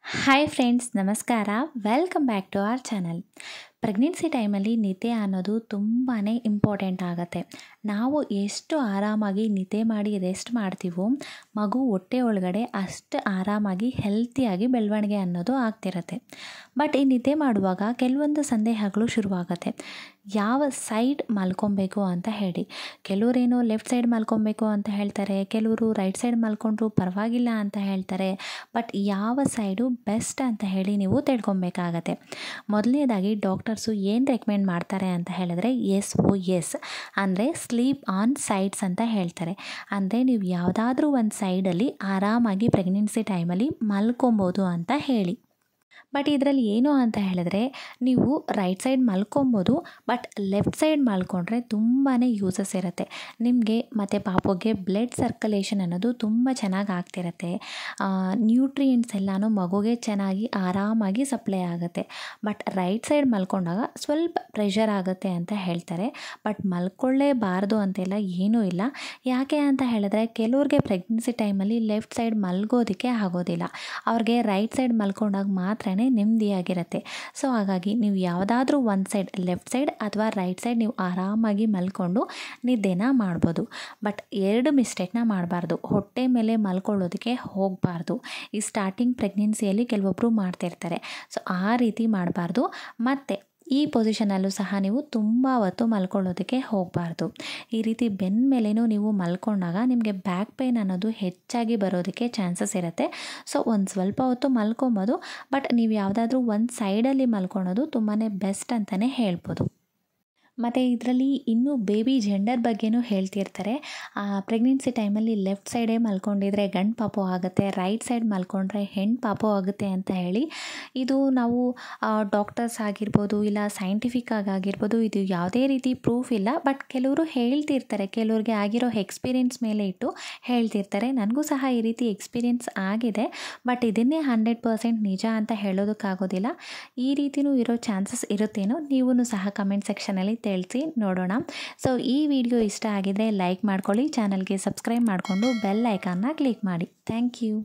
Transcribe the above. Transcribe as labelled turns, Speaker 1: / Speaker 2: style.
Speaker 1: Hi friends, ನಮಸ್ಕಾರ. Welcome back to our channel. Pregnancy ಟೈಮಲ್ಲಿ ನಿದ್ದೆ ಅನ್ನೋದು ತುಂಬಾ ಇಂಪಾರ್ಟೆಂಟ್ ಆಗುತ್ತೆ. ನಾವು ಎಷ್ಟು ಆರಾಮಾಗಿ ನಿದ್ದೆ ಮಾಡಿ ರೆಸ್ಟ್ ಮಾಡ್ತೀವೋ ಮಗು ಹೊಟ್ಟೆ ಒಳಗಡೆ ಅಷ್ಟು ಆರಾಮಾಗಿ ಹೆಲ್ತಿಯಾಗಿ ಬೆಳವಣಿಗೆ ಅನ್ನೋದು ಆಗ್ತಿರುತ್ತೆ. ಬಟ್ ಈ ನಿದ್ದೆ ಮಾಡುವಾಗ ಕೆಲವೊಂದು ಸಂದೇಹಗಳು ಶುರುವಾಗುತ್ತೆ. ಯಾವ ಸೈಡ್ ಮಲ್ಕೊಬೇಕು ಅಂತ ಹೇಳಿ. ಕೆಲವರೇನೋ ಲೆಫ್ಟ್ ಸೈಡ್ ಮಲ್ಕೊಬೇಕು ಅಂತ ಹೇಳ್ತಾರೆ, ಕೆಲವರು ರೈಟ್ ಸೈಡ್ ಮಲ್ಕೊಂಡ್ರು ಪರವಾಗಿಲ್ಲ ಅಂತ ಹೇಳ್ತಾರೆ. ಬಟ್ ಯಾವ ಸೈಡು ಬೆಸ್ಟ್ ಅಂತ ಹೇಳಿ ನೀವು ತಿಳ್ಕೊಬೇಕಾಗತ್ತೆ. ಮೊದಲನೇದಾಗಿ ಡಾಕ್ಟರ್ಸು ಏನು ರೆಕಮೆಂಡ್ ಮಾಡ್ತಾರೆ ಅಂತ ಹೇಳಿದ್ರೆ SOS ಅಂದರೆ ಸ್ಲೀಪ್ ಆನ್ ಸೈಡ್ಸ್ ಅಂತ ಹೇಳ್ತಾರೆ. ಅಂದರೆ ನೀವು ಯಾವುದಾದ್ರೂ ಒಂದು ಸೈಡಲ್ಲಿ ಆರಾಮಾಗಿ ಪ್ರೆಗ್ನೆನ್ಸಿ ಟೈಮಲ್ಲಿ ಮಲ್ಕೊಬೋದು ಅಂತ ಹೇಳಿ. ಬಟ್ ಇದರಲ್ಲಿ ಏನು ಅಂತ ಹೇಳಿದ್ರೆ ನೀವು ರೈಟ್ ಸೈಡ್ ಮಲ್ಕೊಬೋದು, ಬಟ್ ಲೆಫ್ಟ್ ಸೈಡ್ ಮಲ್ಕೊಂಡ್ರೆ ತುಂಬಾ ಯೂಸಸ್ ಇರುತ್ತೆ ನಿಮಗೆ. ಮತ್ತು ಪಾಪುಗೆ ಬ್ಲಡ್ ಸರ್ಕ್ಯುಲೇಷನ್ ಅನ್ನೋದು ತುಂಬ ಚೆನ್ನಾಗಿ ಆಗ್ತಿರುತ್ತೆ. ನ್ಯೂಟ್ರಿಯೆಂಟ್ಸ್ ಎಲ್ಲನೂ ಮಗುಗೆ ಚೆನ್ನಾಗಿ ಆರಾಮಾಗಿ ಸಪ್ಲೈ ಆಗುತ್ತೆ. ಬಟ್ ರೈಟ್ ಸೈಡ್ ಮಲ್ಕೊಂಡಾಗ ಸ್ವಲ್ಪ ಪ್ರೆಷರ್ ಆಗುತ್ತೆ ಅಂತ ಹೇಳ್ತಾರೆ. ಬಟ್ ಮಲ್ಕೊಳ್ಳೇಬಾರ್ದು ಅಂತೆಲ್ಲ ಏನೂ ಇಲ್ಲ. ಯಾಕೆ ಅಂತ ಹೇಳಿದ್ರೆ ಕೆಲವ್ರಿಗೆ ಪ್ರೆಗ್ನೆನ್ಸಿ ಟೈಮಲ್ಲಿ ಲೆಫ್ಟ್ ಸೈಡ್ ಮಲ್ಗೋದಕ್ಕೆ ಆಗೋದಿಲ್ಲ. ಅವ್ರಿಗೆ ರೈಟ್ ಸೈಡ್ ಮಲ್ಕೊಂಡಾಗ ಮಾತ್ರನೇ ನೆಮ್ಮದಿಯಾಗಿರುತ್ತೆ. ಸೊ ಹಾಗಾಗಿ ನೀವು ಯಾವುದಾದ್ರೂ ಒಂದು ಸೈಡ್ ಲೆಫ್ಟ್ ಸೈಡ್ ಅಥವಾ ರೈಟ್ ಸೈಡ್ ನೀವು ಆರಾಮಾಗಿ ಮಲ್ಕೊಂಡು ನಿದ್ದೆನ ಮಾಡ್ಬೋದು. ಬಟ್ ಎರಡು ಮಿಸ್ಟೇಕ್ನ ಮಾಡಬಾರ್ದು. ಹೊಟ್ಟೆ ಮೇಲೆ ಮಲ್ಕೊಳ್ಳೋದಕ್ಕೆ ಹೋಗಬಾರ್ದು. ಈ ಸ್ಟಾರ್ಟಿಂಗ್ ಪ್ರೆಗ್ನೆನ್ಸಿಯಲ್ಲಿ ಕೆಲವೊಬ್ಬರು ಮಾಡ್ತಿರ್ತಾರೆ. ಸೊ ಆ ರೀತಿ ಮಾಡಬಾರ್ದು. ಮತ್ತು ಈ ಪೊಸಿಷನಲ್ಲೂ ಸಹ ನೀವು ತುಂಬ ಹೊತ್ತು ಮಲ್ಕೊಳ್ಳೋದಕ್ಕೆ ಹೋಗಬಾರ್ದು. ಈ ರೀತಿ ಬೆನ್ನ ಮೇಲೇನೂ ನೀವು ಮಲ್ಕೊಂಡಾಗ ನಿಮಗೆ ಬ್ಯಾಕ್ ಪೇನ್ ಅನ್ನೋದು ಹೆಚ್ಚಾಗಿ ಬರೋದಕ್ಕೆ ಚಾನ್ಸಸ್ ಇರುತ್ತೆ. ಸೊ ಒಂದು ಸ್ವಲ್ಪ ಹೊತ್ತು ಮಲ್ಕೊಬೋದು. ಬಟ್ ನೀವು ಯಾವುದಾದ್ರೂ ಒಂದು ಸೈಡಲ್ಲಿ ಮಲ್ಕೊಳೋದು ತುಂಬಾ ಬೆಸ್ಟ್ ಅಂತಲೇ ಹೇಳ್ಬೋದು. ಮತ್ತು ಇದರಲ್ಲಿ ಇನ್ನೂ ಬೇಬಿ ಜೆಂಡರ್ ಬಗ್ಗೆನೂ ಹೇಳ್ತಿರ್ತಾರೆ. ಪ್ರೆಗ್ನೆನ್ಸಿ ಟೈಮಲ್ಲಿ ಲೆಫ್ಟ್ ಸೈಡೇ ಮಲ್ಕೊಂಡಿದ್ರೆ ಗಂಡು ಪಾಪು ಆಗುತ್ತೆ, ರೈಟ್ ಸೈಡ್ ಮಲ್ಕೊಂಡ್ರೆ ಹೆಣ್ಣು ಪಾಪು ಆಗುತ್ತೆ ಅಂತ ಹೇಳಿ. ಇದು ನಾವು ಡಾಕ್ಟರ್ಸ್ ಆಗಿರ್ಬೋದು ಇಲ್ಲ ಸೈಂಟಿಫಿಕ್ ಆಗಿರ್ಬೋದು, ಇದು ಯಾವುದೇ ರೀತಿ ಪ್ರೂಫ್ ಇಲ್ಲ. ಬಟ್ ಕೆಲವರು ಹೇಳ್ತಿರ್ತಾರೆ, ಕೆಲವ್ರಿಗೆ ಆಗಿರೋ ಎಕ್ಸ್ಪೀರಿಯೆನ್ಸ್ ಮೇಲೆ ಇಟ್ಟು ಹೇಳ್ತಿರ್ತಾರೆ. ನನಗೂ ಸಹ ಈ ರೀತಿ ಎಕ್ಸ್ಪೀರಿಯೆನ್ಸ್ ಆಗಿದೆ. ಬಟ್ ಇದನ್ನೇ 100% ನಿಜ ಅಂತ ಹೇಳೋದಕ್ಕಾಗೋದಿಲ್ಲ. ಈ ರೀತಿಯೂ ಇರೋ ಚಾನ್ಸಸ್ ಇರುತ್ತೇನೋ. ನೀವೂ ಸಹ ಕಮೆಂಟ್ ಸೆಕ್ಷನಲ್ಲಿ ತಿಳಿಸಿ ನೋಡೋಣ. ಸೊ ಈ ವಿಡಿಯೋ ಇಷ್ಟ ಆಗಿದ್ರೆ ಲೈಕ್ ಮಾಡ್ಕೊಳ್ಳಿ, ಚಾನಲ್ಗೆ ಸಬ್ಸ್ಕ್ರೈಬ್ ಮಾಡಿಕೊಂಡು ಬೆಲ್ ಐಕಾನ್ನ ಕ್ಲಿಕ್ ಮಾಡಿ. Thank you.